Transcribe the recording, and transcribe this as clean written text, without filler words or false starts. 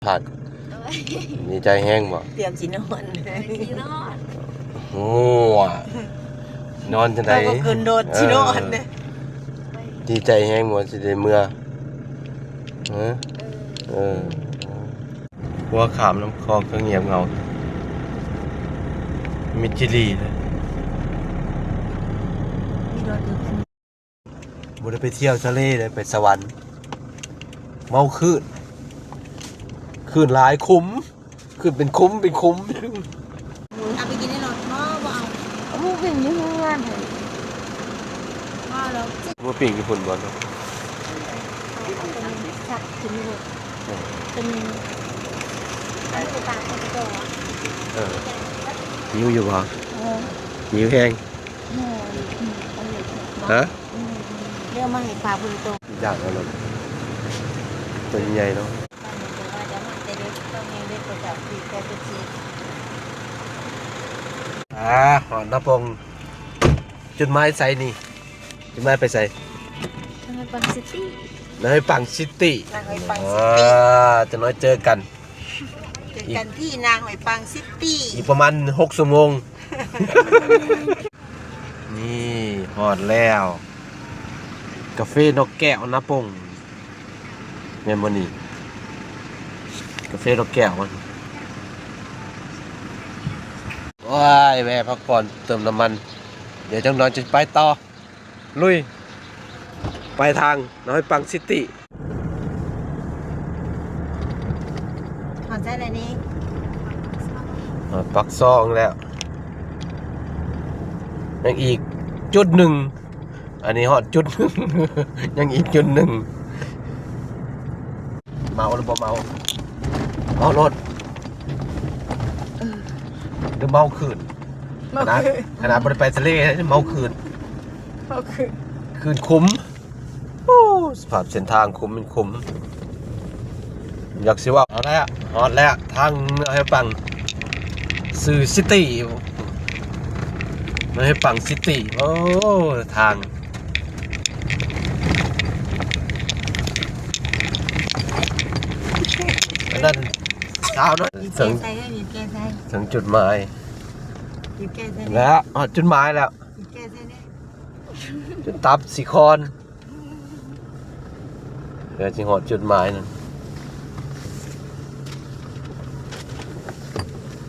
ผ่านดีใจแห้งบ่เตรียมสินอนโอ้นอนจังได๋เราก็เกินโดดสินอนเด้ดีใจแห้งบ่สิได้เมื่อหัวขามน้ำคลองก็เงียบเงามิจิลีเลยบ่ได้ไปเที่ยวทะเลเลยไปสวรรค์เมาคลื่นหลายคุ้มขึ้นเป็นคุ้มเอาไปกินในรถบ่เอาผู้เป็นยังงานเลยว่าแล้วว่าปิ่งญี่ปุ่นบ่เนาะชักกินเลยเป็นอันนี้ตาคนโตหิวอยู่บ่หิวแห้งฮะเรียกมาให้ปลาคนโตอยากเอาเลยตัวใหญ่เนาะหอดน้ำปงจุดไม้ใส่นี่จุดไม้ไปใส่นางปังซิตี้นายปังซิตี้จะน้อยเจอกันที่นางหอยปังซิตี้อีกประมาณ6 ชั่วโมงนี่หอดแล้วกาแฟนกแก้วน้ำปงแม่นบ่นี่กาแฟนกแก้วมันว้ายแม่พักผ่อนเติมน้ำมันเดี๋ยวจังน้อยจะไปต่อลุยไปทางน้อยปังซิตี้หอดใจอะไรนี้ปักซองแล้วยังอีกจุดหนึ่งอันนี้หอดจุดหนึ่งยังอีกจุดหนึ่งเมาหรือเปล่าเมารถหรือเมาคืนขนาดบริไปทะเลเมาคืนคุ้มสภาพเส้นทางคุ้มเป็นคุ้มอยากสิว่าเอาแล้วฮอดแล้วทางให้ปังสื่อซิตี้ให้ปังซิตี้โอ้ทางนั่นเช้าเนาะถึงจุดหมายแล้วจุดหมายแล้วจุดตับสีคอนเดี๋ยวจิงหอดจุดหมายนั่น